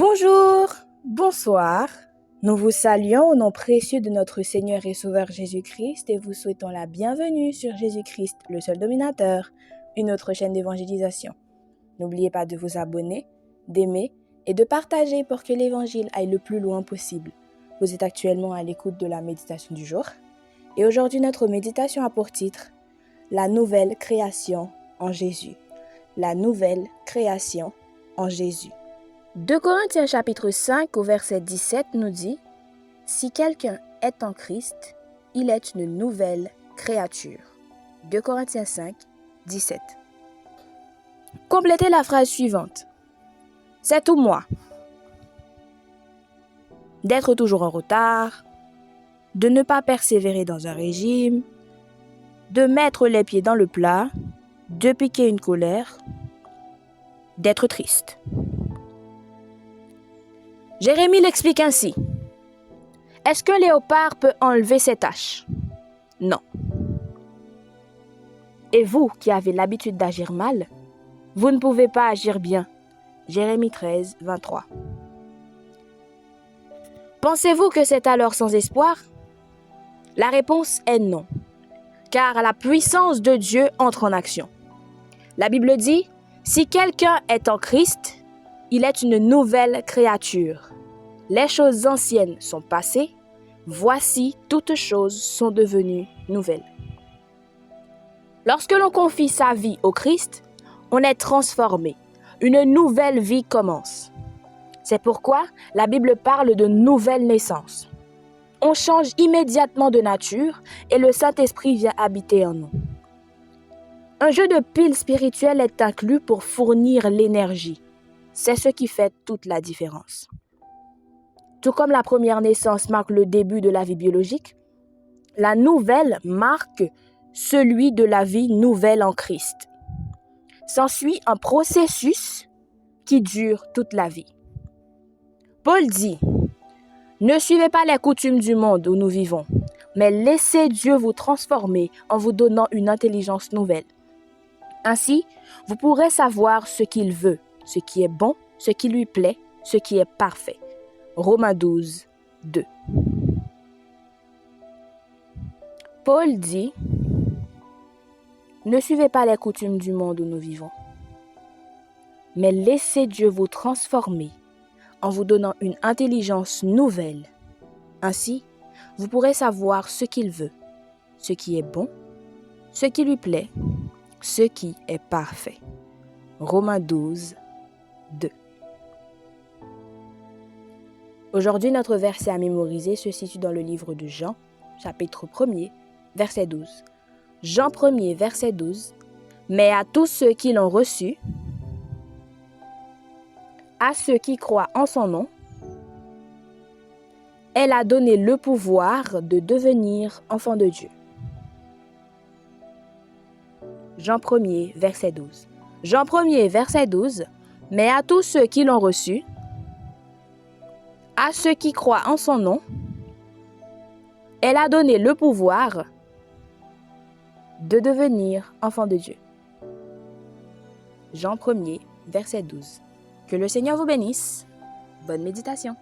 Bonjour, bonsoir. Nous vous saluons au nom précieux de notre Seigneur et Sauveur Jésus-Christ et vous souhaitons la bienvenue sur Jésus-Christ, le seul dominateur, une autre chaîne d'évangélisation. N'oubliez pas de vous abonner, d'aimer et de partager pour que l'évangile aille le plus loin possible. Vous êtes actuellement à l'écoute de la méditation du jour. Et aujourd'hui, notre méditation a pour titre « La nouvelle création en Jésus ». La nouvelle création en Jésus. 2 Corinthiens chapitre 5 au verset 17 nous dit « Si quelqu'un est en Christ, il est une nouvelle créature. » 2 Corinthiens 5, 17. Complétez la phrase suivante. C'est tout moi. D'être toujours en retard, de ne pas persévérer dans un régime, de mettre les pieds dans le plat, de piquer une colère, d'être triste. Jérémie l'explique ainsi. Est-ce qu'un léopard peut enlever ses taches? Non. Et vous qui avez l'habitude d'agir mal, vous ne pouvez pas agir bien. Jérémie 13, 23. Pensez-vous que c'est alors sans espoir? La réponse est non, car la puissance de Dieu entre en action. La Bible dit, si quelqu'un est en Christ, il est une nouvelle créature. Les choses anciennes sont passées, voici toutes choses sont devenues nouvelles. Lorsque l'on confie sa vie au Christ, on est transformé. Une nouvelle vie commence. C'est pourquoi la Bible parle de nouvelle naissance. On change immédiatement de nature et le Saint-Esprit vient habiter en nous. Un jeu de piles spirituelles est inclus pour fournir l'énergie. C'est ce qui fait toute la différence. Tout comme la première naissance marque le début de la vie biologique, la nouvelle marque celui de la vie nouvelle en Christ. S'ensuit un processus qui dure toute la vie. Paul dit, « Ne suivez pas les coutumes du monde où nous vivons, mais laissez Dieu vous transformer en vous donnant une intelligence nouvelle. Ainsi, vous pourrez savoir ce qu'il veut, ce qui est bon, ce qui lui plaît, ce qui est parfait. » Romains 12, 2. Paul dit, « Ne suivez pas les coutumes du monde où nous vivons, mais laissez Dieu vous transformer en vous donnant une intelligence nouvelle. Ainsi, vous pourrez savoir ce qu'il veut, ce qui est bon, ce qui lui plaît, ce qui est parfait. » Romains 12, 2. Aujourd'hui, notre verset à mémoriser se situe dans le livre de Jean, chapitre 1er, verset 12. Jean 1er, verset 12. « Mais à tous ceux qui l'ont reçu, à ceux qui croient en son nom, elle a donné le pouvoir de devenir enfants de Dieu. » Jean 1er, verset 12. Jean 1er, verset 12. « Mais à tous ceux qui l'ont reçu, à ceux qui croient en son nom, elle a donné le pouvoir de devenir enfants de Dieu. » Jean 1er, verset 12. Que le Seigneur vous bénisse. Bonne méditation.